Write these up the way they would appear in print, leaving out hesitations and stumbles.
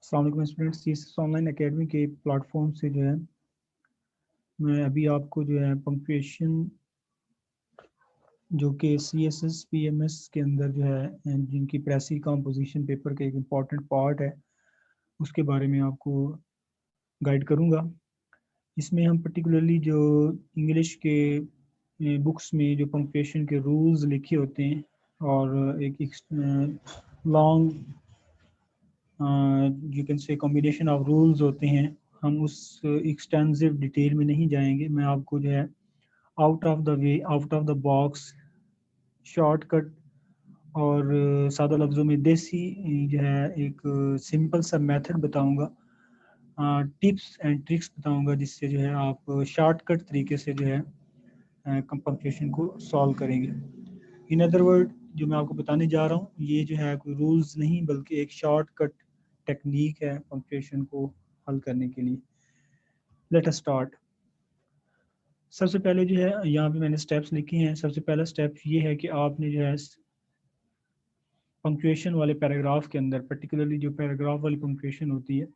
अस्सलाम वालेकुम students, CSS online academy के प्लेटफॉर्म से जो है मैं अभी आपको जो है पंक्चुएशन जो कि सीएसएस पीएमएस के अंदर जो है जिनकी प्रेसी कंपोजिशन पेपर का एक इम्पॉर्टेंट पार्ट है उसके बारे में आपको गाइड करूंगा। इसमें हम पर्टिकुलरली जो इंग्लिश के बुक्स में जो पंक्चुएशन के रूल्स लिखे होते हैं और एक long you can say combination of rules होते हैं, हम उस एक्सटेंसिव डिटेल में नहीं जाएंगे। मैं आपको जो है out of the way, out of the box, shortcut और सादा लफ्ज़ों में देसी जो है एक सिंपल सा मेथड बताऊंगा, टिप्स एंड ट्रिक्स बताऊंगा जिससे जो है आप शॉर्टकट तरीके से जो है पंक्चुएशन को सॉल्व करेंगे। इन अदर वर्ड, जो मैं आपको बताने जा रहा हूँ ये जो है कोई रूल्स नहीं बल्कि एक शॉर्टकट टेक्निक है पंक्चुएशन को हल करने के लिए। Let us start. सबसे पहले जो है यहाँ पे मैंने स्टेप्स लिखे हैं। सबसे पहला स्टेप ये है कि आपने जो है पंक्चुएशन वाले पैराग्राफ के अंदर, पर्टिकुलरली जो पैराग्राफ वाली पंक्चुएशन होती है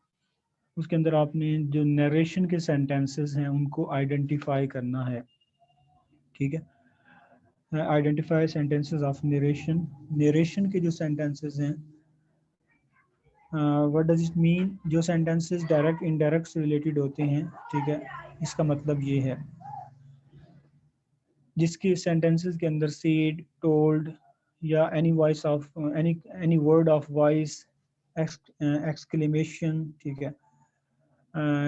उसके अंदर आपने जो नरेशन के सेंटेंसेस हैं उनको आइडेंटिफाई करना है। ठीक है, identify sentences of narration. Narration के जो सेंटेंसेस हैं, व्हाट डज इट मीन, जो सेंटेंसेस डायरेक्ट इनडायरेक्ट से रिलेटेड होते हैं। ठीक है, इसका मतलब ये है जिसके सेंटेंसेस के अंदर सेड, टोल्ड या any voice of any word of voice, exclamation, ठीक है,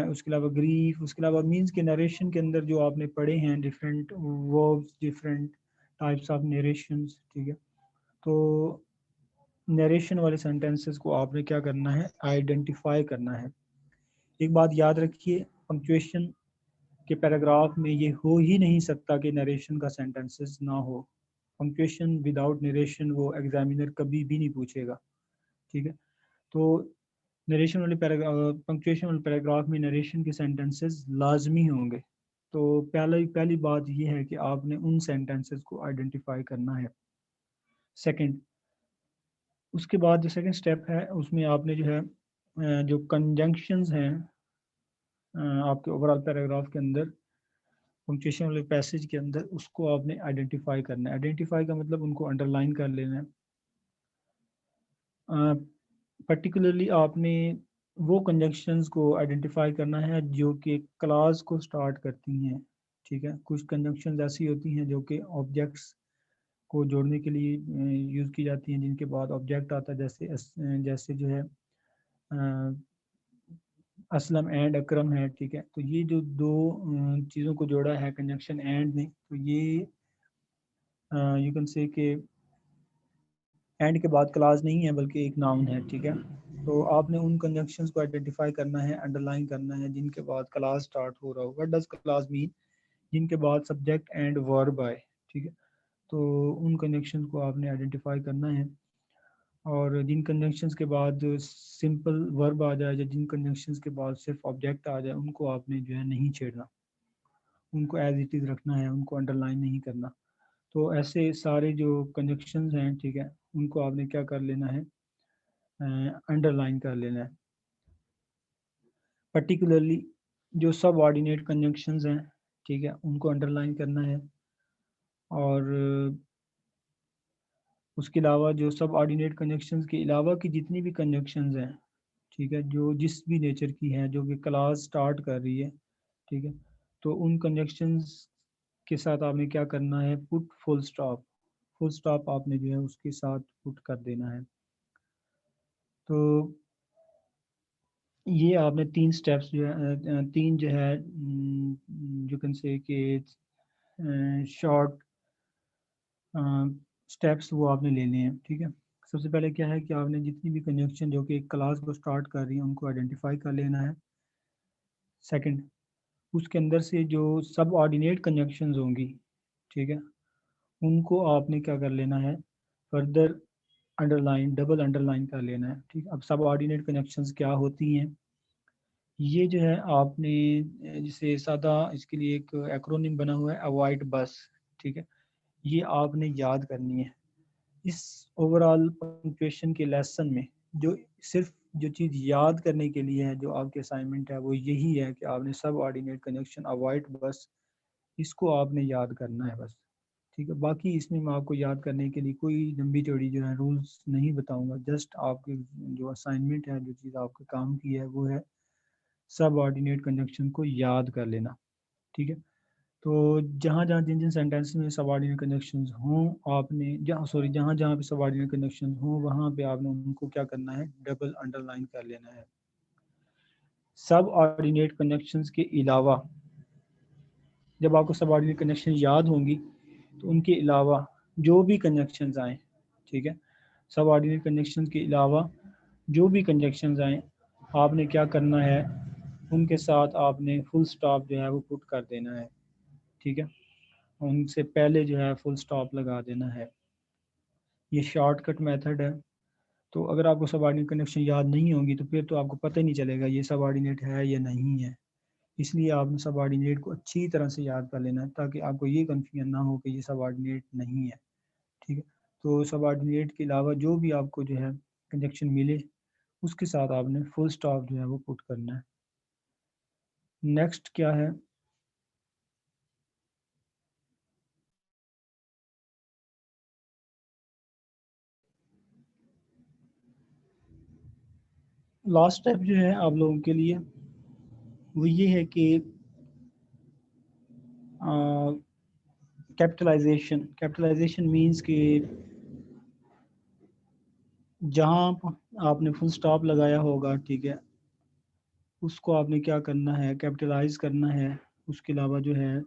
उसके अलावा ग्रीफ, उसके अलावा मीन्स के नरेशन के अंदर जो आपने पढ़े हैं different verbs, different types of narrations. ठीक है, तो नरेशन वाले सेंटेंसेस को आपने क्या करना है, आइडेंटिफाई करना है। एक बात याद रखिए, पंक्चुएशन के पैराग्राफ में ये हो ही नहीं सकता कि नरेशन का सेंटेंसेस ना हो। पंक्चुएशन विदाउट नरेशन वो एग्जामिनर कभी भी नहीं पूछेगा। ठीक है, तो नरेशन वाले पैराग्राफ, पंक्चुएशन वाले पैराग्राफ में नरेशन के सेंटेंसेस लाजमी होंगे। तो पहली बात ये है कि आपने उन सेंटेंसेस को आइडेंटिफाई करना है। सेकंड, उसके बाद जो सेकंड स्टेप है उसमें आपने जो है जो कंजंक्शंस हैं आपके ओवरऑल पैराग्राफ के अंदर, पंक्चुएशन वाले पैसेज के अंदर, उसको आपने आइडेंटिफाई करना है। आइडेंटिफाई का मतलब उनको अंडरलाइन कर लेना है। पर्टिकुलरली आपने वो कंजंक्शंस को आइडेंटिफाई करना है जो कि क्लास को स्टार्ट करती हैं। ठीक है, कुछ कंजंक्शंस ऐसी होती हैं जो कि ऑब्जेक्ट्स को जोड़ने के लिए यूज़ की जाती हैं, जिनके बाद ऑब्जेक्ट आता है, जैसे जो है असलम एंड अकरम है। ठीक है, तो ये जो दो चीज़ों को जोड़ा है कंजंक्शन एंड ने, तो ये यू कैन से कि एंड के बाद क्लास नहीं है बल्कि एक नाउन है। ठीक है, तो आपने उन कंजंक्शंस को आइडेंटिफाई करना है, अंडरलाइन करना है, जिनके बाद क्लास स्टार्ट हो रहा हो। व्हाट डज क्लास मीन, जिनके बाद सब्जेक्ट एंड वर्ब आए। ठीक है, तो उन कंजंक्शंस को आपने आइडेंटिफाई करना है। और जिन कंजंक्शंस के बाद सिंपल वर्ब आ जाए या जिन कंजंक्शंस के बाद सिर्फ ऑब्जेक्ट आ जाए उनको आपने जो है नहीं छेड़ना, उनको एज इट इज़ रखना है, उनको अंडरलाइन नहीं करना। तो ऐसे सारे जो कंजंक्शंस हैं, ठीक है, उनको आपने क्या कर लेना है, अंडरलाइन कर लेना है। पर्टिकुलरली जो सब ऑर्डिनेट कंजंक्शंस हैं, ठीक है, उनको अंडरलाइन करना है। और उसके अलावा जो सब ऑर्डिनेट कंजंक्शंस के अलावा की जितनी भी कंजंक्शंस हैं, ठीक है, जो जिस भी नेचर की है, जो कि क्लास स्टार्ट कर रही है, ठीक है, तो उन कंजंक्शंस के साथ आपने क्या करना है, put full stop. Full stop आपने जो है उसके साथ पुट कर देना है। तो ये आपने तीन स्टेप्स जो है, तीन जो है यू कैन से कि शॉर्ट स्टेप्स वो आपने लेने हैं। ठीक है, सबसे पहले क्या है कि आपने जितनी भी कंजंक्शन जो कि एक क्लास को स्टार्ट कर रही है उनको आइडेंटिफाई कर लेना है। सेकंड, उसके अंदर से जो सब ऑर्डिनेट कंजंक्शंस होंगी, ठीक है, उनको आपने क्या कर लेना है, फर्दर अंडरलाइन, डबल अंडरलाइन कर लेना है। ठीक, अब सब ऑर्डिनेट कंजंक्शंस क्या होती हैं, ये जो है आपने जिसे सादा इसके लिए एक एक्रोनिम बना हुआ है, अवॉइड बस। ठीक है, ये आपने याद करनी है। इस ओवरऑल पंक्चुएशन के लेसन में जो सिर्फ जो चीज़ याद करने के लिए है, जो आपके असाइनमेंट है, वो यही है कि आपने सब ऑर्डिनेट कनेक्शन अवॉइड, बस इसको आपने याद करना है बस। ठीक है, बाकी इसमें मैं आपको याद करने के लिए कोई लंबी चौड़ी जो है रूल्स नहीं बताऊंगा। जस्ट आपके जो असाइनमेंट है, जो चीज़ आपके काम की है, वो है सब ऑर्डिनेट कंजंक्शन को याद कर लेना। ठीक है, तो जहाँ जहाँ जिन जिन सेंटेंस में सबऑर्डिनेट कंजंक्शंस हों, आपने जहाँ जहाँ पे सबऑर्डिनेट कंजंक्शंस हों, वहाँ पे आपने उनको क्या करना है, डबल अंडरलाइन कर लेना है। सब ऑर्डिनेट कंजंक्शंस के अलावा, जब आपको सबऑर्डिनेट कंजंक्शन याद होंगी, तो उनके अलावा जो भी कंजंक्शंस आए, ठीक है, सबऑर्डिनेट कंजंक्शंस के अलावा जो भी कंजंक्शंस आए, आपने क्या करना है, उनके साथ आपने फुल स्टॉप जो है वो पुट कर देना है। ठीक है, उनसे पहले जो है फुल स्टॉप लगा देना है। ये शॉर्टकट मेथड है। तो अगर आपको सबऑर्डिनेट कंजंक्शन याद नहीं होंगी, तो फिर तो आपको पता ही नहीं चलेगा ये सबऑर्डिनेट है या नहीं है। इसलिए आपने सबऑर्डिनेट को अच्छी तरह से याद कर लेना है, ताकि आपको ये कन्फ्यूजन ना हो कि ये सबऑर्डिनेट नहीं है। ठीक है, तो सबऑर्डिनेट के अलावा जो भी आपको जो है कंजंक्शन मिले, उसके साथ आपने फुल स्टॉप जो है वो पुट करना है। नेक्स्ट क्या है, लास्ट स्टेप जो है आप लोगों के लिए, वो ये है कि कैपिटलाइजेशन मीन्स कि जहाँ आपने फुल स्टॉप लगाया होगा, ठीक है, उसको आपने क्या करना है, कैपिटलाइज करना है। उसके अलावा जो है,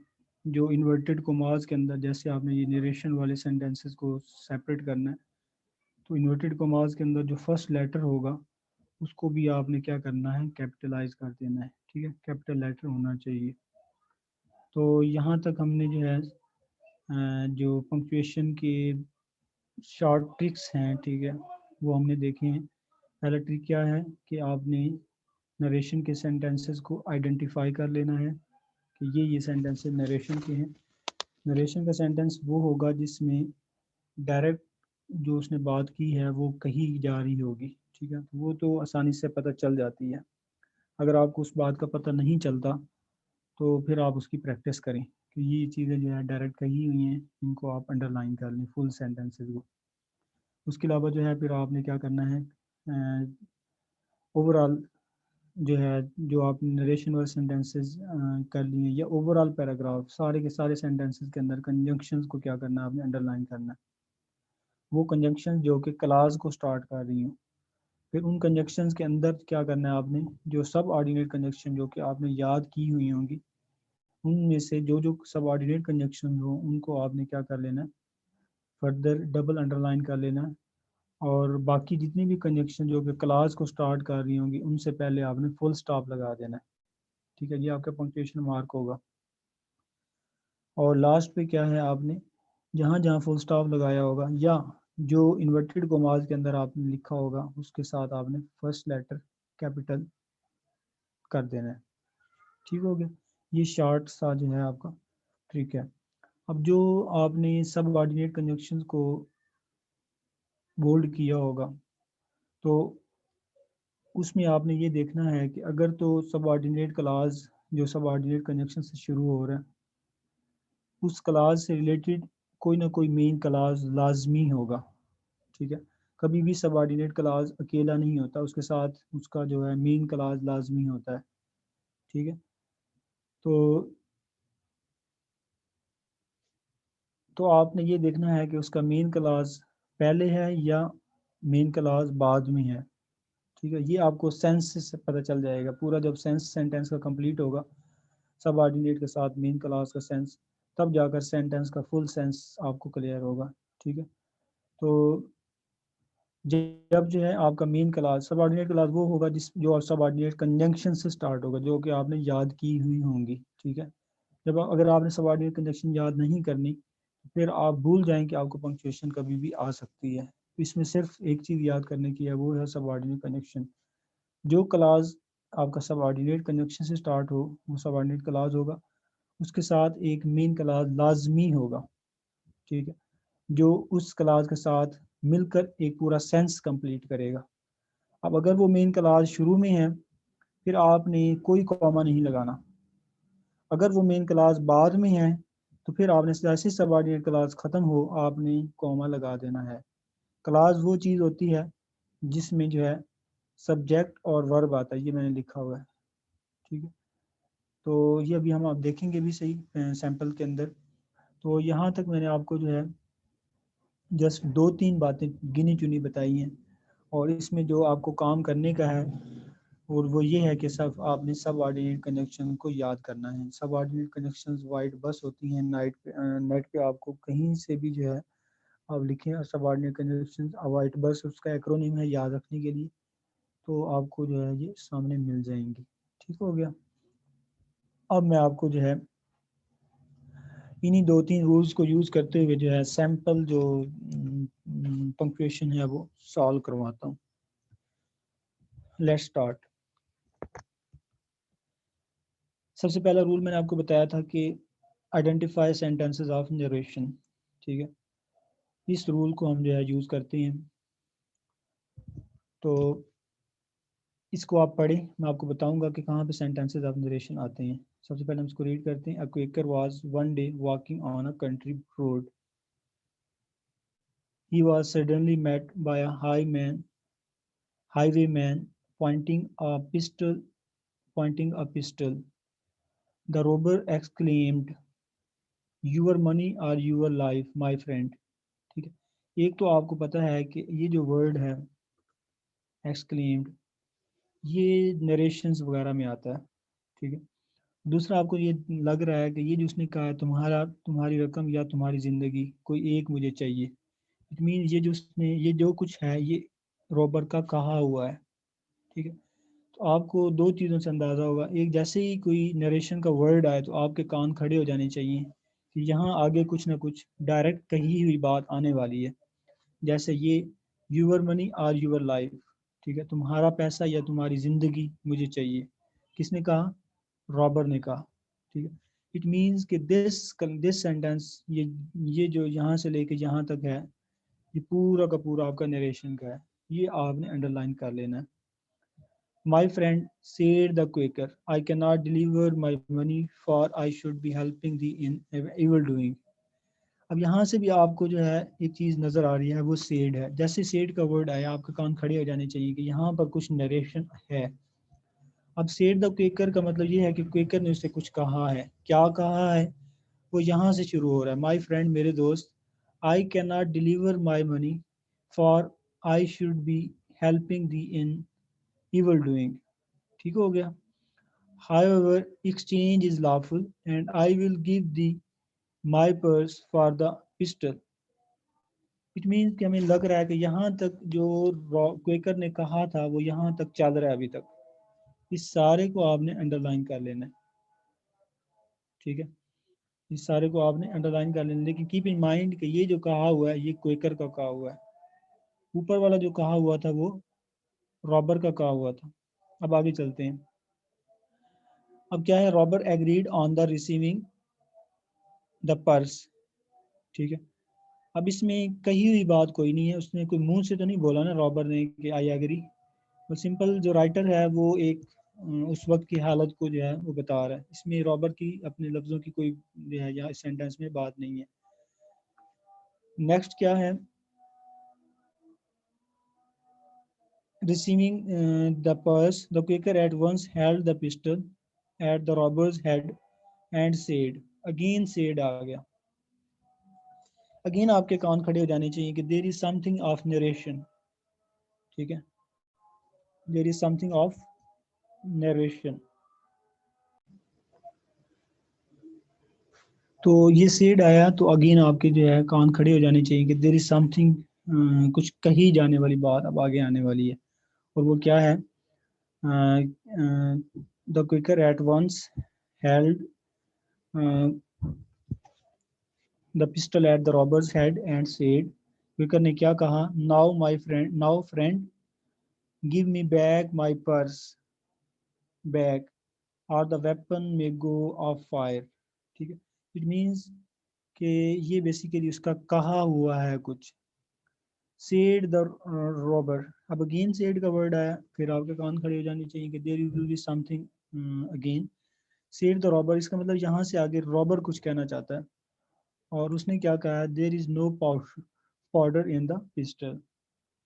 जो इन्वर्टेड कोमास के अंदर, जैसे आपने ये नरेशन वाले सेंटेंसेस को सेपरेट करना है, तो इन्वर्टेड कोमास के अंदर जो फर्स्ट लेटर होगा, उसको भी आपने क्या करना है, कैपिटलाइज कर देना है। ठीक है, कैपिटल लेटर होना चाहिए। तो यहाँ तक हमने जो है जो पंक्चुएशन के शॉर्ट ट्रिक्स हैं, ठीक है, वो हमने देखे हैं। पहला ट्रिक क्या है कि आपने नरेशन के सेंटेंसेस को आइडेंटिफाई कर लेना है कि ये सेंटेंसेस नरेशन के हैं। नरेशन का सेंटेंस वो होगा जिसमें डायरेक्ट जो उसने बात की है वो कही जा रही होगी। ठीक है, वो तो आसानी से पता चल जाती है। अगर आपको उस बात का पता नहीं चलता, तो फिर आप उसकी प्रैक्टिस करें कि ये चीज़ें जो है डायरेक्ट कही हुई हैं, इनको आप अंडरलाइन कर लें फुल सेंटेंसेस को। उसके अलावा जो है फिर आपने क्या करना है, ओवरऑल जो है, जो आप नरेशन वाले सेंटेंसेस कर लिए, या ओवरऑल पैराग्राफ सारे के सारे सेंटेंसेस के अंदर कंजंक्शंस को क्या करना है, आपने अंडरलाइन करना है। वो कंजंक्शन जो कि क्लास को स्टार्ट कर रही हूँ, फिर उन कंजंक्शंस के अंदर क्या करना है आपने, जो सब ऑर्डिनेट कंजंक्शन जो कि आपने याद की हुई होंगी, उनमें से जो जो सब ऑर्डिनेट कंजंक्शन हो, उनको आपने क्या कर लेना है, फर्दर डबल अंडरलाइन कर लेना है। और बाकी जितनी भी कंजंक्शन जो कि क्लास को स्टार्ट कर रही होंगी, उनसे पहले आपने फुल स्टॉप लगा देना है। ठीक है, ये आपका पंक्चुएशन मार्क होगा। और लास्ट पे क्या है, आपने जहाँ जहाँ फुल स्टॉप लगाया होगा, या जो इन्वर्टेड कोमास के अंदर आपने लिखा होगा, उसके साथ आपने फर्स्ट लेटर कैपिटल कर देना है। ठीक हो गया, ये शॉर्ट सा जो है आपका ट्रिक है। अब जो आपने सब ऑर्डिनेट कंजंक्शंस को बोल्ड किया होगा, तो उसमें आपने ये देखना है कि अगर तो सबऑर्डिनेट क्लास जो सबऑर्डिनेट कंजंक्शन से शुरू हो रहा है, उस क्लास से रिलेटेड कोई ना कोई मेन क्लास लाजमी होगा। ठीक है, कभी भी सबऑर्डिनेट क्लास अकेला नहीं होता, उसके साथ उसका जो है मेन क्लास लाजमी होता है। ठीक है, तो आपने ये देखना है कि उसका मेन क्लास पहले है या मेन क्लास बाद में है। ठीक है, ये आपको सेंस से पता चल जाएगा पूरा, जब सेंस सेंटेंस का कंप्लीट होगा सब ऑर्डिनेट के साथ मेन क्लास का सेंस, तब जाकर सेंटेंस का फुल सेंस आपको क्लियर होगा। ठीक है, तो जब जो है आपका मेन क्लास सब ऑर्डिनेट क्लास वो होगा जिस जो सब ऑर्डिनेट कंजंक्शन से स्टार्ट होगा, जो कि आपने याद की हुई होंगी। ठीक है, जब अगर आपने सब ऑर्डिनेट कंजंक्शन याद नहीं करनी, फिर आप भूल जाएं कि आपको पंक्चुएशन कभी भी आ सकती है। इसमें सिर्फ एक चीज़ याद करने की है, वो है सबऑर्डिनेट कंजंक्शन। जो क्लास आपका सबऑर्डिनेट कंजंक्शन से स्टार्ट हो, वो सबऑर्डिनेट क्लास होगा, उसके साथ एक मेन क्लास लाजमी होगा। ठीक है, जो उस क्लास के साथ मिलकर एक पूरा सेंस कंप्लीट करेगा। अब अगर वो मेन क्लास शुरू में है फिर आपने कोई कॉमा नहीं लगाना। अगर वो मेन क्लास बाद में है तो फिर आपने जैसे सबऑर्डिनेट क्लास ख़त्म हो आपने कॉमा लगा देना है। क्लास वो चीज़ होती है जिसमें जो है सब्जेक्ट और वर्ब आता है, ये मैंने लिखा हुआ है, ठीक है। तो ये अभी हम आप देखेंगे भी सही सैम्पल के अंदर। तो यहाँ तक मैंने आपको जो है जस्ट 2-3 बातें गिनी चुनी बताई हैं, और इसमें जो आपको काम करने का है और वो ये है कि सब आपने सब ऑर्डिनेट कनेक्शन को याद करना है। सब ऑर्डिनेट कनेक्शंस वाइट बस होती हैं, नेट पे आपको कहीं से भी जो है आप लिखें सब ऑर्डिनेट कनेक्शन वाइट बस उसका एक्रोनिम है याद रखने के लिए, तो आपको जो है ये सामने मिल जाएंगी। ठीक हो गया। अब मैं आपको जो है इन्हीं 2-3 रूल्स को यूज़ करते हुए जो है सैम्पल जो पंक्चुएशन है वो सॉल्व करवाता हूँ। Let's start. सबसे पहला रूल मैंने आपको बताया था कि आइडेंटिफाई सेंटेंसेस ऑफ नरेशन, ठीक है। इस रूल को हम जो है यूज़ करते हैं, तो इसको आप पढ़ें, मैं आपको बताऊंगा कि कहाँ पे सेंटेंसेस ऑफ नरेशन आते हैं। सबसे पहले हम इसको रीड करते हैं। A Quaker was one day walking on a country road, he was suddenly met by a highwayman pointing a pistol. The robber exclaimed, "Your money or your life, my friend." ठीक है। एक तो आपको पता है कि ये जो वर्ड है exclaimed, ये नरेशंस वगैरह में आता है, ठीक है। दूसरा आपको ये लग रहा है कि ये जो उसने कहा है तुम्हारी रकम या तुम्हारी ज़िंदगी कोई एक मुझे चाहिए, इट मीन ये जो कुछ है ये रॉबर का कहा हुआ है, ठीक है। तो आपको दो चीज़ों से अंदाज़ा होगा। एक, जैसे ही कोई नरेशन का वर्ड आए तो आपके कान खड़े हो जाने चाहिए कि यहाँ आगे कुछ ना कुछ डायरेक्ट कही हुई बात आने वाली है। जैसे ये your money or your life, ठीक है, तुम्हारा पैसा या तुम्हारी ज़िंदगी मुझे चाहिए। किसने कहा? रॉबर ने कहा, ठीक है। इट मीन्स कि दिस सेंटेंस, ये जो यहाँ से लेके यहाँ तक है ये पूरा का पूरा आपका नरेशन का है, ये आपने अंडरलाइन कर लेना है। My friend, said the Quaker, I cannot deliver my money for I should be helping the evil doing. अब यहाँ से भी आपको जो है एक चीज़ नज़र आ रही है, वो सेड है। जैसे सेड का वर्ड आया आपके कान खड़े हो जाने चाहिए कि यहाँ पर कुछ नरेशन है। अब सेड द क्वेकर का मतलब ये है कि क्वेकर ने उससे कुछ कहा है। क्या कहा है? वो यहाँ से शुरू हो रहा है, माई फ्रेंड, मेरे दोस्त, आई can not deliver my money for I should be helping the in evil doing। ठीक हो गया। However, exchange is lawful and I will give thee my purse for the pistol। It means कि हमें लग रहा है कि यहाँ तक जो क्वेकर ने कहा था वो यहाँ तक चल रहा है अभी तक। इस सारे को आपने अंडरलाइन कर लेना है, ठीक है। इस सारे को आपने अंडरलाइन कर लेना, लेकिन कीप इन माइंड कि ये जो कहा हुआ है ये क्वेकर का कहा हुआ है। ऊपर वाला जो कहा हुआ था वो रॉबर का कहा हुआ था। अब आगे चलते हैं। अब क्या है? Robber agreed on the receiving the purse, ठीक है। अब इसमें कही हुई बात कोई नहीं है, उसने कोई मुंह से तो नहीं बोला ना रॉबर ने कि आई एग्री। वो सिंपल जो राइटर है वो एक उस वक्त की हालत को जो है वो बता रहा है। इसमें रॉबर की अपने लफ्ज़ों की कोई जो है यहाँ सेंटेंस में बात नहीं है। नेक्स्ट क्या है? Receiving the purse the Quaker at once held the pistol at the robber's head and said. Again said आ गया। अगेन आपके कान खड़े हो जाने चाहिए कि there is something of narration, ठीक है। There is something of narration. तो ये सेड आया तो अगेन आपके जो है कान खड़े हो जाने चाहिए कि देयर इज समथिंग, कुछ कही जाने वाली बात अब आगे आने वाली है। और वो क्या है? The Quaker at once held the pistol at the robber's head and said. Quaker ने क्या कहा? Now friend, give me back my purse back और the weapon may go off fire, ठीक है। इट मीन्स कि ये बेसिकली उसका कहा हुआ है कुछ, सेड द रॉबर, अब अगेन सेड का वर्ड आया, फिर आपके कान खड़े हो जाने चाहिए कि there will be something again. Said the robber, इसका मतलब यहाँ से आगे रॉबर कुछ कहना चाहता है, और उसने क्या कहा, there is no powder in the pistol,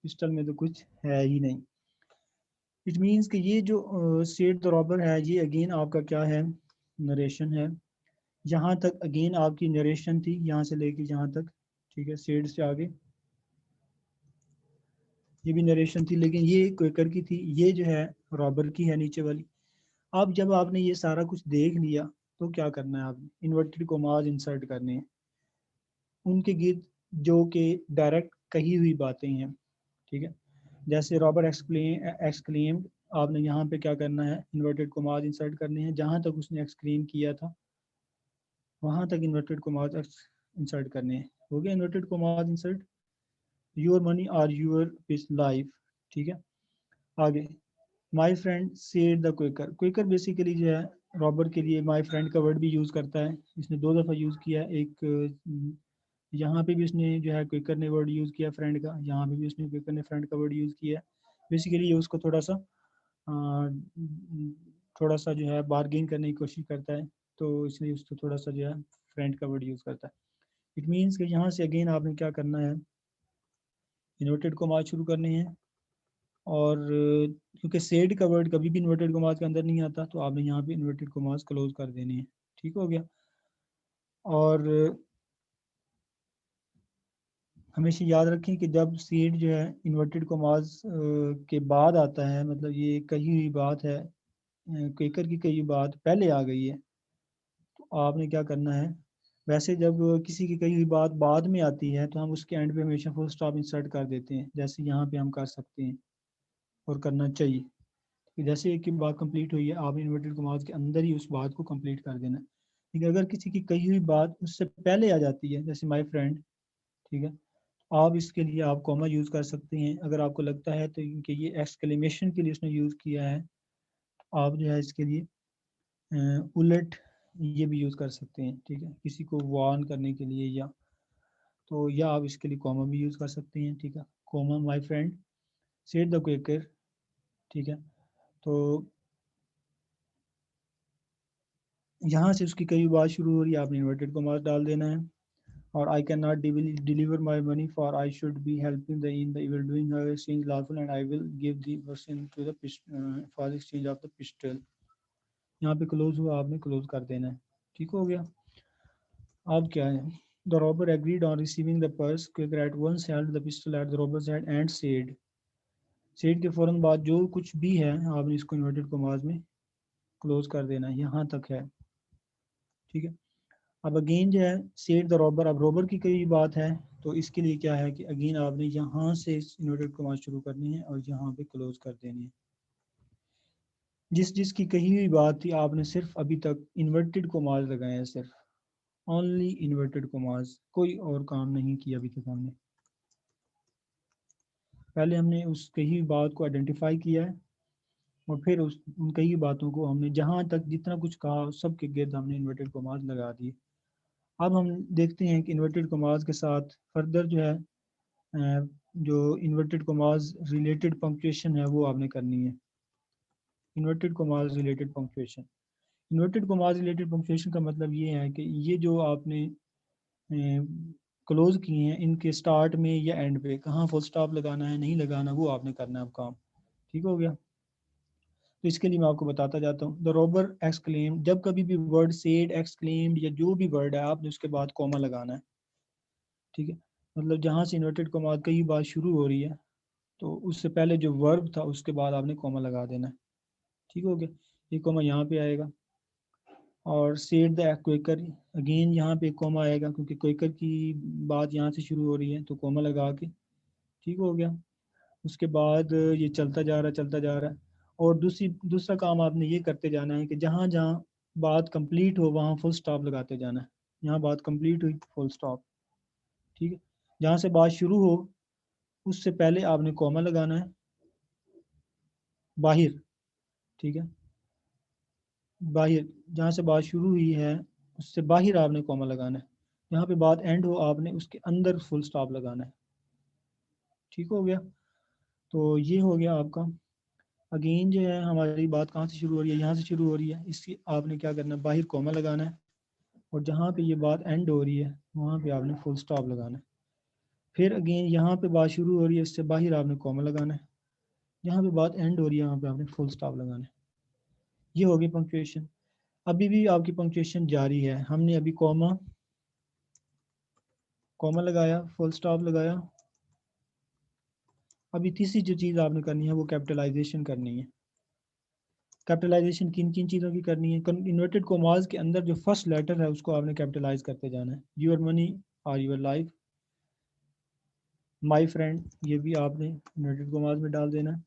pistol में तो कुछ है ही नहीं। इट मीन्स कि ये जो सेड द रॉबर है, ये अगेन आपका क्या है, नरेशन है। यहाँ तक अगेन आपकी नरेशन थी, यहाँ से लेके यहाँ तक, ठीक है, सेड से आगे ये भी नरेशन थी, लेकिन ये क्विकर की थी, ये जो है रॉबर की है नीचे वाली। अब जब आपने ये सारा कुछ देख लिया तो क्या करना है, आपने इन्वर्टेड कोमास इंसर्ट करने हैं उनके गिर्द जो कि डायरेक्ट कही हुई बातें हैं, ठीक है। जैसे रॉबर एक्सक्लेम्ड, आपने यहाँ पे क्या करना है, इन्वर्टेड कोमास इंसर्ट करने हैं, जहाँ तक उसने एक्सक्लेम किया था वहाँ तक इन्वर्टेड कोमास इंसर्ट करने हैं। हो गया inverted commas insert, your money और योर लाइफ, ठीक है। आगे, my friend said the Quaker, Quaker basically जो है रॉबर के लिए माई फ्रेंड का वर्ड भी यूज़ करता है, इसने 2 दफ़ा यूज़ किया, एक यहाँ पे भी उसने जो है क्विकर ने वर्ड यूज़ किया फ्रेंड का, यहाँ पे भी उसने क्विकर ने फ्रेंड का वर्ड यूज़ किया। बेसिकली ये उसको थोड़ा सा जो है बार्गेन करने की कोशिश करता है, तो इसलिए उसको थोड़ा सा जो है फ्रेंड का वर्ड यूज़ करता है। इट मीन्स कि यहाँ से अगेन आपने क्या करना है, इन्वर्टेड कोमास शुरू करने हैं, और क्योंकि सेड का वर्ड कभी भी इन्वर्टेड कोमास के अंदर नहीं आता, तो आपने यहाँ पे इन्वर्टेड कोमास क्लोज कर देने हैं, ठीक हो गया। और हमेशा याद रखें कि जब सेड जो है इन्वर्टेड कोमास के बाद आता है, मतलब ये कही हुई बात है, क्वेकर की कही बात पहले आ गई है, तो आपने क्या करना है, वैसे जब किसी की कही हुई बात बाद में आती है तो हम उसके एंड पे हमेशा फुल स्टॉप इंसर्ट कर देते हैं, जैसे यहाँ पे हम कर सकते हैं और करना चाहिए कि जैसे एक की बात कंप्लीट हुई है, आपने इन्वर्टेड कॉमास के अंदर ही उस बात को कंप्लीट कर देना है। ठीक है, अगर किसी की कही हुई बात उससे पहले आ जाती है, जैसे माय फ्रेंड, ठीक है, आप इसके लिए आप कॉमा यूज़ कर सकते हैं। अगर आपको लगता है तो कि ये एक्सक्लेमेशन के लिए उसने यूज़ किया है, आप जो है इसके लिए उलट ये भी यूज़ कर सकते हैं, ठीक है, किसी को वार्न करने के लिए, या आप इसके लिए कॉमा भी यूज़ कर सकते हैं, ठीक है। Comma my friend said the Quaker, ठीक है, तो यहाँ से उसकी कई बात शुरू हो रही है, आपने इन्वर्टेड कॉमास डाल देना है। और I can not deliver my money for I should be helping the in the evil doing exchange lawful and I will give the person to the for exchange of the pistol. यहाँ पे close हुआ, आपने close कर देना है, ठीक हो गया। अब क्या है, the robber agreed on receiving the purse, Quaker at once held the pistol at the robber's head and said के फौरन बाद जो कुछ भी है आपने इसको इन्वर्टेड कॉमास में क्लोज कर देना है, यहाँ तक है, ठीक है। अब अगेन जो है सेड द रॉबर, अब रॉबर की कोई बात है तो इसके लिए क्या है कि अगेन आपने यहाँ से इन्वर्टेड कॉमास शुरू करनी है और यहाँ पे क्लोज कर देनी है। जिसकी कही हुई बात थी आपने सिर्फ अभी तक इन्वर्टेड कॉमास लगाए हैं, सिर्फ ओनली इन्वर्टेड कॉमास, कोई और काम नहीं किया अभी तक हमने। पहले हमने उस कही हुई बात को आइडेंटिफाई किया है और फिर उन कई बातों को हमने जहाँ तक जितना कुछ कहा सब के गिर्द हमने इन्वर्टेड कॉमास लगा दिए। अब हम देखते हैं कि इन्वर्टेड कॉमास के साथ फर्दर जो है जो इन्वर्टेड कॉमास रिलेटेड पंक्चुएशन है वो आपने करनी है। Inverted commas related punctuation, inverted commas related punctuation का मतलब ये है कि ये जो आपने क्लोज किए हैं इनके स्टार्ट में या एंड पे कहाँ फुल स्टॉप लगाना है नहीं लगाना, वो आपने करना है अब काम, ठीक हो गया। तो इसके लिए मैं आपको बताता जाता हूँ। द रॉबर एक्सक्लेम, जब कभी भी वर्ड सेड, एक्सक्लेम्ड या जो भी वर्ड है आपने उसके बाद कॉमा लगाना है, ठीक है। मतलब जहाँ से इन्वर्टेड कॉमा कई बात शुरू हो रही है तो उससे पहले जो वर्ब था उसके बाद आपने कॉमा लगा देना है, ठीक हो गया। ये कॉमा यहाँ पे आएगा। और सेड द क्वेकर, अगेन यहाँ पे कॉमा आएगा क्योंकि क्वेकर की बात यहाँ से शुरू हो रही है तो कॉमा लगा के, ठीक हो गया। उसके बाद ये चलता जा रहा है। और दूसरा काम आपने ये करते जाना है कि जहाँ जहाँ बात कंप्लीट हो वहाँ फुल स्टॉप लगाते जाना है। यहाँ बात कंप्लीट हुई, फुल स्टॉप, ठीक है। जहाँ से बात शुरू हो उससे पहले आपने कॉमा लगाना है बाहिर, ठीक है। बाहिर जहाँ से बात शुरू हुई है उससे बाहर आपने कॉमा लगाना है। यहाँ पे बात एंड हो आपने उसके अंदर फुल स्टॉप लगाना है, ठीक हो गया। तो ये हो गया आपका। अगेन जो है हमारी बात कहाँ से शुरू हो रही है, यहाँ से शुरू हो रही है। इसकी आपने क्या करना है, बाहर कॉमा लगाना है, और जहाँ पे ये बात एंड हो रही है वहाँ पे आपने फुल स्टॉप लगाना है। फिर अगेन यहाँ पे बात शुरू हो रही है, इससे बाहर आपने कॉमा लगाना है, जहाँ पे बात एंड हो रही है वहाँ पे आपने फुल स्टॉप लगाना है। ये होगी पंक्चुएशन। अभी भी आपकी पंक्चुएशन जारी है। हमने अभी कॉमा कॉमा लगाया, फुल स्टॉप लगाया। अभी तीसरी जो चीज़ आपने करनी है वो कैपिटलाइजेशन करनी है। कैपिटलाइजेशन किन किन चीज़ों की करनी है, इन्वर्टेड कोमास के अंदर जो फर्स्ट लेटर है उसको आपने कैपिटलाइज करते जाना है। योर मनी और योर लाइफ, माई फ्रेंड, ये भी आपने इन्वर्टेड कोमास में डाल देना है।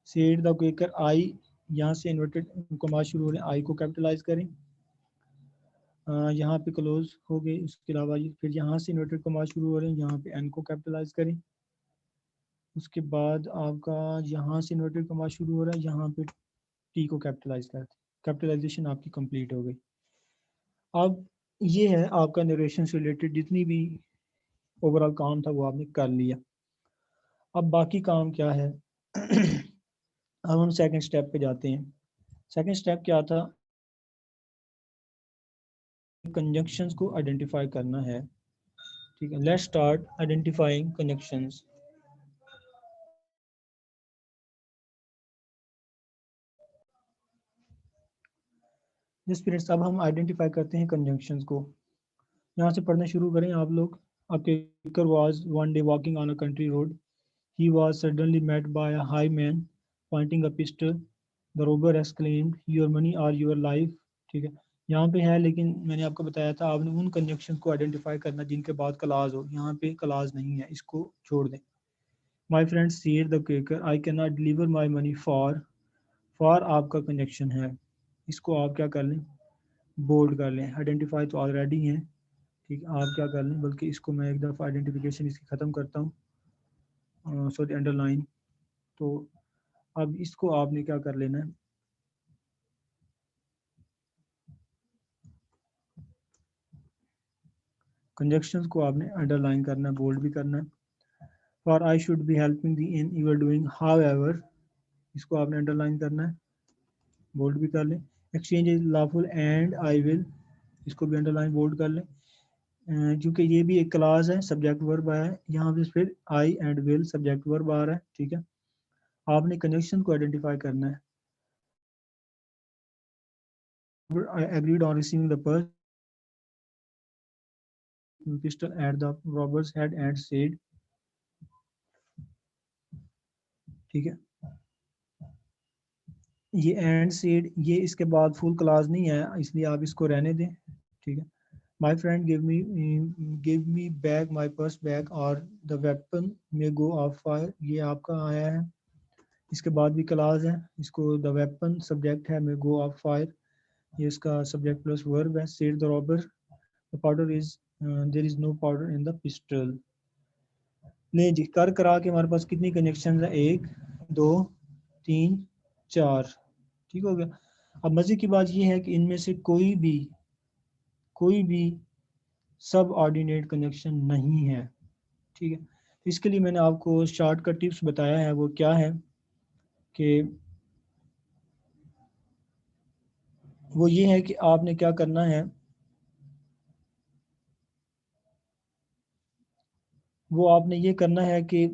सेड द क्वेकर आई, यहाँ से इन्वर्टेड कोमास शुरू हो रहे हैं, आई को कैपिटलाइज करें। यहाँ पे क्लोज हो गए। उसके अलावा फिर यहाँ से इन्वर्टेड कोमास शुरू हो रहे हैं, यहाँ पे एन को कैपिटलाइज करें। उसके बाद आपका यहाँ से इन्वर्टेड कोमास शुरू हो रहा है, यहाँ पे टी को कैपिटलाइज करते। कैपिटलाइजेशन आपकी कंप्लीट हो गई। अब ये है आपका नरेशन से रिलेटेड जितनी भी ओवरऑल काम था वो आपने कर लिया। अब बाकी काम क्या है अब हम सेकंड स्टेप पे जाते हैं। सेकंड स्टेप क्या था, कंजंक्शंस को आइडेंटिफाई करना है। ठीक है, लेट्स स्टार्ट आइडेंटिफाइंग कंजंक्शंस। जिस पीरियड्स अब हम आइडेंटिफाई करते हैं कंजंक्शंस को। यहाँ से पढ़ना शुरू करें आप लोग। A quaker was one day walking on a country road. He was suddenly met by a high man pointing a pistol. The robber exclaimed, "Your money or your life." ठीक है, यहाँ पे है, लेकिन मैंने आपको बताया था आपने उन कंजंक्शन को आइडेंटिफाई करना जिनके बाद क्लाज हो। यहाँ पे क्लाज नहीं है, इसको छोड़ दें। My friend said the quaker, I cannot deliver my money for आपका कंजंक्शन है, इसको आप क्या कर लें, बोल्ड कर लें। आइडेंटिफाई तो ऑलरेडी हैं, ठीक, आप क्या कर लें, बल्कि इसको मैं एक दफ़ा आइडेंटिफिकेशन इसकी ख़त्म करता हूँ, सॉरी अंडरलाइन। तो अब इसको आपने क्या कर लेना है, कंजक्शंस को आपने अंडरलाइन करना है, बोल्ड भी करना है। For I should be helping the in you are doing however, इसको आपने अंडरलाइन करना है, बोल्ड भी कर लें। Exchange is lawful and I will, इसको भी अंडरलाइन बोल्ड कर लें। क्योंकि ये भी एक क्लास है, सब्जेक्ट वर्ब आया है यहाँ पे, फिर आई एंड विल सब्जेक्ट वर्ब आ रहा है। ठीक है, आपने कंजक्शन को आइडेंटिफाई करना है। I agreed on receiving the pistol at the robber's head and said, ठीक है, ये एंड सेड, ये इसके बाद फुल क्लास नहीं है, इसलिए आप इसको रहने दें। ठीक है, my friend give me back my purse back और the weapon may go off fire, ये आपका आया है, इसके बाद भी क्लास है। इसको द वेपन सब्जेक्ट है, मे गो ऑफ फायर, ये इसका सब्जेक्ट प्लस वर्ब है। Said the robber the powder is there is no powder in the pistol. ले जी, कर करा के हमारे पास कितनी कनेक्शन है, 1 2 3 4। ठीक हो गया। अब मजे की बात यह है कि इनमें से कोई भी सब ऑर्डिनेट कनेक्शन नहीं है। ठीक है, तो इसके लिए मैंने आपको शॉर्टकट टिप्स बताया है। वो क्या है कि वो ये है कि आपने क्या करना है, वो आपने ये करना है कि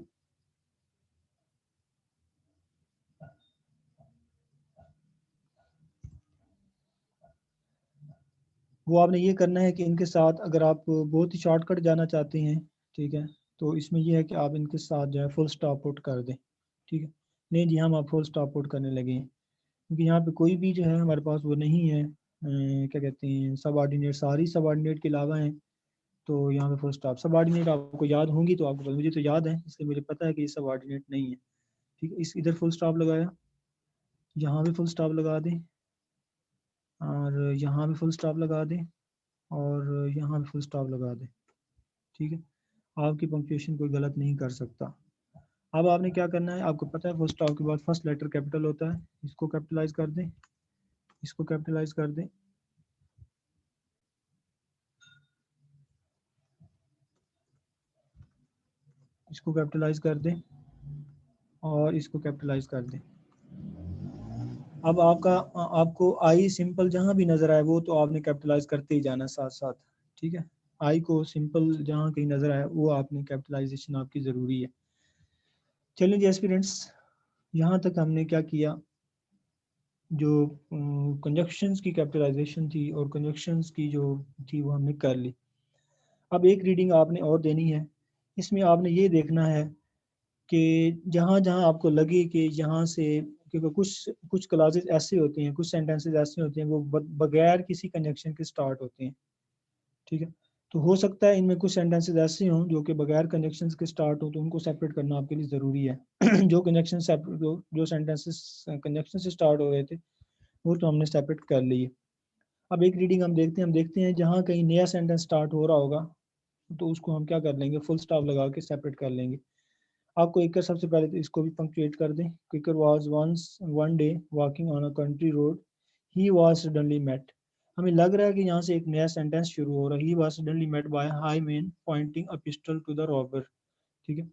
वो आपने ये करना है कि इनके साथ अगर आप बहुत ही शॉर्टकट जाना चाहते हैं, ठीक है, तो इसमें यह है कि आप इनके साथ जो है फुल स्टॉप पुट कर दें। ठीक है, नहीं जी, हम आप फुल स्टॉप पुट करने लगे हैं, क्योंकि यहाँ पे कोई भी जो है हमारे पास वो नहीं है, क्या कहते हैं, सब ऑर्डिनेट, सारी सब ऑर्डिनेट के अलावा हैं। तो यहाँ पे फुल स्टॉप, सब ऑर्डिनेट आपको याद होंगी तो आपको, मुझे तो याद है इसलिए मुझे पता है कि ये सब ऑर्डिनेट नहीं है। ठीक है, इस इधर फुल स्टॉप लगाया, यहाँ भी फुल स्टॉप लगा दें, और यहाँ भी फुल स्टॉप लगा दें, और यहाँ भी फुल स्टॉप लगा दें। ठीक है, आपकी पंक्चुएशन कोई गलत नहीं कर सकता। अब आपने क्या करना है, आपको पता है फुल स्टॉप के बाद फर्स्ट लेटर कैपिटल होता है, इसको कैपिटलाइज कर दें, इसको कैपिटलाइज कर दें। इसको कैपिटलाइज कर दें और इसको कैपिटलाइज कर दें। अब आपको आई सिंपल जहाँ भी नज़र आए वो तो आपने कैपिटलाइज करते ही जाना साथ साथ, ठीक है। आई को सिंपल जहाँ कहीं नज़र आए वो आपने कैपिटलाइजेशन आपकी ज़रूरी है। चलिए जी एस्पिरेंट्स, यहाँ तक हमने क्या किया, जो कंजक्शंस की कैपिटलाइजेशन थी और कंजक्शंस की जो थी वो हमने कर ली। अब एक रीडिंग आपने और देनी है, इसमें आपने ये देखना है कि जहाँ जहाँ आपको लगे कि यहाँ से, क्योंकि कुछ कुछ क्लासेस ऐसे होते हैं, कुछ सेंटेंसेस ऐसे होते हैं वो बगैर किसी कंजक्शन के स्टार्ट होते हैं, ठीक है। तो हो सकता है इनमें कुछ सेंटेंसेस ऐसे हों जो कि बगैर कंजक्शन के स्टार्ट हो, तो उनको सेपरेट करना आपके लिए ज़रूरी है। जो कंजक्शन जो सेंटेंसेस कंजक्शन से स्टार्ट हो रहे थे वो तो हमने सेपरेट कर लिए। अब एक रीडिंग हम देखते हैं जहाँ कहीं नया सेंटेंस स्टार्ट हो रहा होगा तो उसको हम क्या कर लेंगे, फुल स्टॉप लगा के सेपरेट कर लेंगे। आपको एक सबसे पहले तो इसको भी पंक्चुएट कर दें। Quaker was once one day walking on a country road, he was suddenly met. हमें लग रहा है कि यहाँ से एक नया सेंटेंस शुरू हो रहा है, he was suddenly met by high man pointing a pistol to the robber, ठीक है।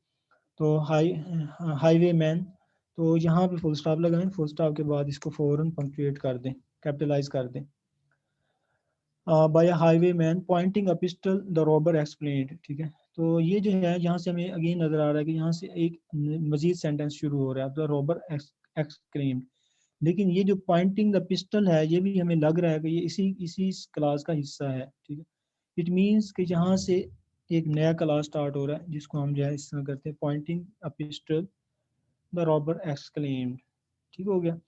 तो हाईवे मैन, तो यहाँ पे फुल स्टॉप लगाएं, फुल स्टॉप के बाद इसको फौरन पंक्चुएट कर दें, कैपिटलाइज कर दें। By a highway man pointing a pistol the robber explained, ठीक है। तो ये जो है यहाँ से हमें अगेन नजर आ रहा है कि यहाँ से एक मजीद सेंटेंस शुरू हो रहा है, द रॉबर एक्सक्लेम्ड। लेकिन ये जो पॉइंटिंग द पिस्टल है ये भी हमें लग रहा है कि ये इसी इसी क्लास का हिस्सा है, ठीक है। इट मीन्स कि यहाँ से एक नया क्लास स्टार्ट हो रहा है जिसको हम जो है इस तरह करते हैं, pointing a pistol the robber exclaimed, ठीक हो गया।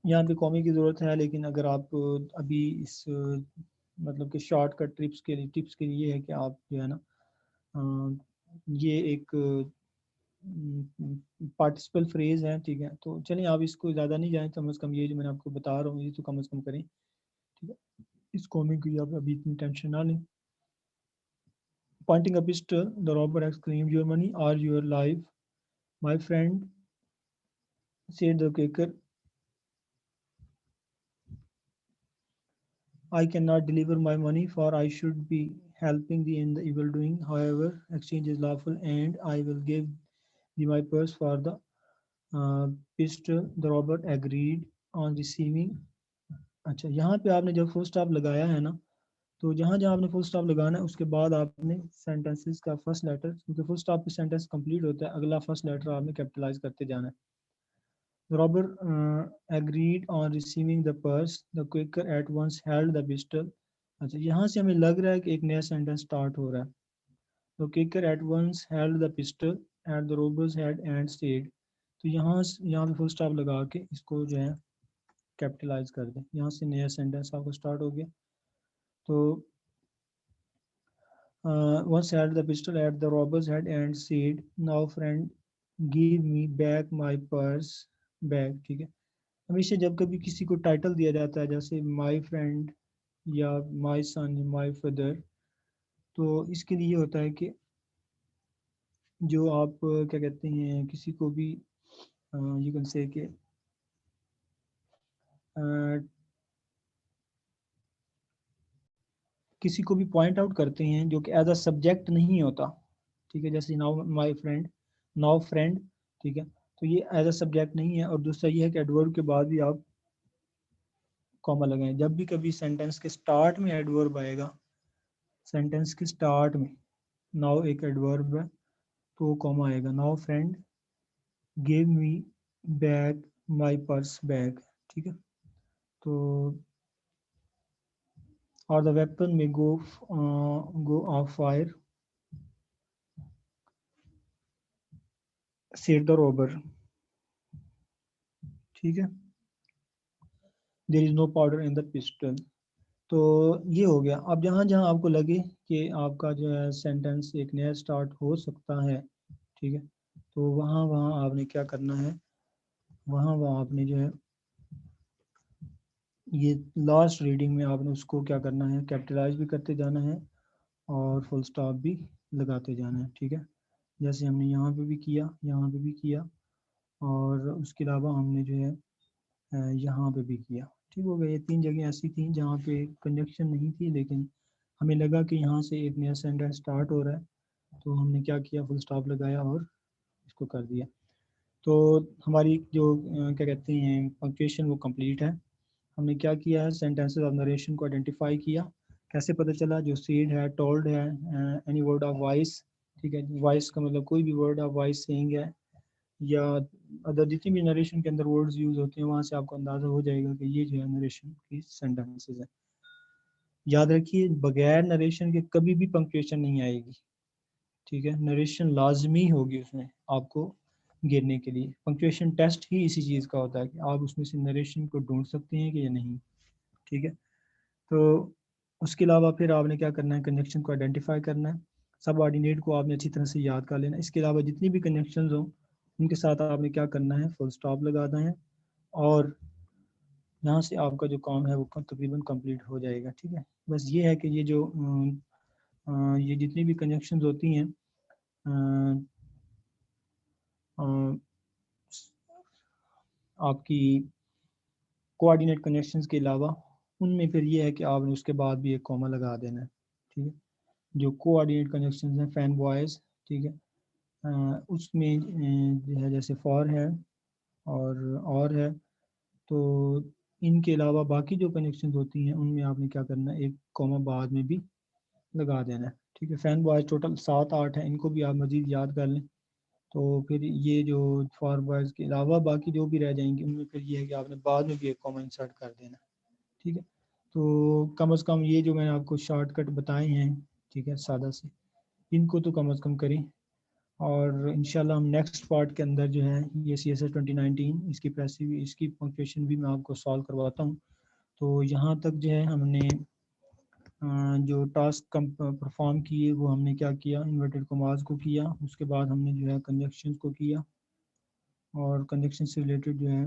यहाँ पे कॉमी की ज़रूरत है, लेकिन अगर आप अभी इस मतलब कि शॉर्टकट टिप्स के लिए है कि आप जो है ना ये एक पार्टिसिपल फ्रेज है, ठीक है। तो चलिए आप इसको ज़्यादा नहीं जाएं, कम से कम ये जो मैंने आपको बता रहा हूँ ये तो कम से कम करें, ठीक है। इस कॉमी की आप अभी इतनी टेंशन ना लें। Pointing a pistol the robber exclaimed, your money और your life my friend said the Quaker, I cannot deliver my money, for I should be helping thee in the evil doing. However, exchange is lawful, and I will give thee my purse for the pistol. The Robert agreed on receiving. अच्छा, यहाँ पे आपने जब full stop लगाया है ना, तो जहाँ जहाँ आपने फुल स्टॉप लगाना है उसके बाद आपने सेंटेंसेस का फर्स्ट लेटर, क्योंकि फुल स्टॉप पे सेंटेंस कंप्लीट होता है, अगला फर्स्ट लेटर आपने कैपिटलाइज करते जाना है। The robber agreed on receiving the purse. The quaker at once held the pistol. अच्छा, यहाँ से हमें लग रहा है कि एक नया सेंटेंस स्टार्ट हो रहा है। The quaker at once held the pistol at the robber's head and said. तो यहाँ पे फुल स्टॉप लगा के इसको जो है कैपिटलाइज कर दें, यहाँ से नया सेंटेंस आपका स्टार्ट हो गया। तो once held the pistol at the robber's head and said, now friend give me back my purse bag, ठीक है। हमेशा जब कभी किसी को टाइटल दिया जाता है जैसे माय फ्रेंड या माय सन, माय फादर, तो इसके लिए होता है कि जो आप क्या कहते हैं किसी को भी यू कैन से कि किसी को भी पॉइंट आउट करते हैं जो कि एज अ सब्जेक्ट नहीं होता, ठीक है। जैसे now my friend, now friend, ठीक है। तो ये एज अ सब्जेक्ट नहीं है। और दूसरा ये है कि एडवर्ब के बाद भी आप कॉमा लगाएं। जब भी कभी सेंटेंस के स्टार्ट में एडवर्ब आएगा, सेंटेंस के स्टार्ट में नाउ एक एडवर्ब है तो कॉमा आएगा। Now friend give me back my purse bag, ठीक है। तो और the weapon may go off fire said the robber, ठीक है। There is no powder in the pistol. तो ये हो गया। अब जहाँ जहाँ आपको लगे कि आपका जो है सेंटेंस एक नया स्टार्ट हो सकता है, ठीक है, तो वहाँ वहाँ आपने क्या करना है, वहाँ वहाँ आपने जो है ये लास्ट रीडिंग में आपने उसको क्या करना है, कैपिटलाइज भी करते जाना है और फुल स्टॉप भी लगाते जाना है, ठीक है। जैसे हमने यहाँ पे भी किया, यहाँ पे भी किया, और उसके अलावा हमने जो है यहाँ पे भी किया, ठीक हो गया। ये तीन जगह ऐसी थी जहाँ पे कंजक्शन नहीं थी, लेकिन हमें लगा कि यहाँ से एक नया सेंटेंस स्टार्ट हो रहा है, तो हमने क्या किया, फुल स्टॉप लगाया और इसको कर दिया। तो हमारी जो क्या कहते हैं पंक्चुएशन वो कंप्लीट है। हमने क्या किया है, सेंटेंसेस ऑफ नरेशन को आइडेंटिफाई किया। कैसे पता चला, जो सीड है, टोल्ड है, एनी वर्ड ऑफ वॉइस, ठीक है, वॉइस का मतलब कोई भी वर्ड ऑफ वॉइस सेइंग है, या अदर जितनी भी नरेशन के अंदर वर्ड्स यूज होते हैं वहाँ से आपको अंदाज़ा हो जाएगा कि ये जो है नरेशन की सेंटेंसेस है। याद रखिए, बगैर नरेशन के कभी भी पंक्चुएशन नहीं आएगी, ठीक है, नरेशन लाजमी होगी उसमें आपको गिरने के लिए। पंक्चुएशन टेस्ट ही इसी चीज़ का होता है कि आप उसमें से नरेशन को ढूंढ सकते हैं कि या नहीं, ठीक है। तो उसके अलावा फिर आपने क्या करना है, कंजक्शन को आइडेंटिफाई करना है, सब ऑर्डिनेट को आपने अच्छी तरह से याद कर लेना। इसके अलावा जितनी भी कनेक्शन हो उनके साथ आपने क्या करना है, फुल स्टॉप लगाना है, और यहाँ से आपका जो काम है वो तकरीबन कंप्लीट हो जाएगा, ठीक है। बस ये है कि ये जो ये जितनी भी कंजक्शंस होती हैं आपकी कोऑर्डिनेट कनेक्शंस के अलावा, उनमें फिर ये है कि आपने उसके बाद भी एक कॉमा लगा देना है, ठीक है। जो कोऑर्डिनेट कनेक्शंस हैं फैन बॉयज़, ठीक है, उसमें जो है जैसे फॉर है और है, तो इनके अलावा बाकी जो कनेक्शंस होती हैं उनमें आपने क्या करना है, एक कॉमा बाद में भी लगा देना है, ठीक है। फैन बॉयज़ टोटल 7-8 हैं, इनको भी आप मज़ीद याद कर लें। तो फिर ये जो फॉर बॉयज़ के अलावा बाकी जो भी रह जाएंगे उनमें फिर ये है कि आपने बाद में भी एक कॉमा इंसर्ट कर देना, ठीक है। तो कम से कम ये जो मैंने आपको शॉर्टकट बताए हैं, ठीक है, सादा से, इनको तो कम से कम करें। और इंशाल्लाह हम नेक्स्ट पार्ट के अंदर जो है ये CSS 2019 इसकी पैसिव इसकी पंक्चुएशन भी मैं आपको सॉल्व करवाता हूँ। तो यहाँ तक जो है हमने जो टास्क परफॉर्म किए वो हमने क्या किया, इन्वर्टेड कॉमास को किया, उसके बाद हमने जो है कंजक्शंस को किया, और कंजक्शन से रिलेटेड जो है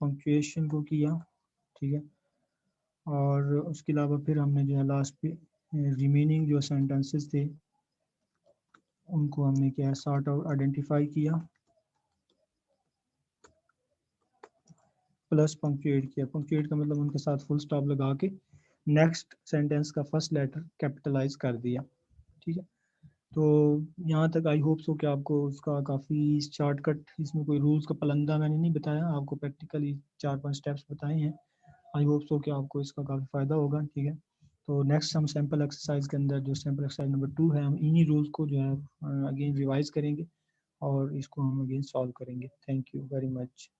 पंक्चुएशन को किया, ठीक है। और उसके अलावा फिर हमने जो है लास्ट पे रिमेनिंग जो सेंटेंसेस थे उनको हमने क्या सॉर्ट आउट आइडेंटिफाई किया, प्लस पंक्चुएट किया। पंक्चुएट का मतलब उनके साथ फुल स्टॉप लगा के नेक्स्ट सेंटेंस का फर्स्ट लेटर कैपिटलाइज कर दिया, ठीक है। तो यहाँ तक आई होप सो कि आपको उसका काफ़ी शॉर्टकट, इसमें कोई रूल्स का पलंदा मैंने नहीं बताया, आपको प्रैक्टिकली 4-5 स्टेप्स बताए हैं। आई होप सो कि आपको इसका काफ़ी फ़ायदा होगा, ठीक है। तो नेक्स्ट हम सैम्पल एक्सरसाइज के अंदर जो सैम्पल एक्सरसाइज नंबर 2 है, हम इन्हीं रूल्स को जो है अगेन रिवाइज करेंगे और इसको हम अगेन सॉल्व करेंगे। Thank you very much.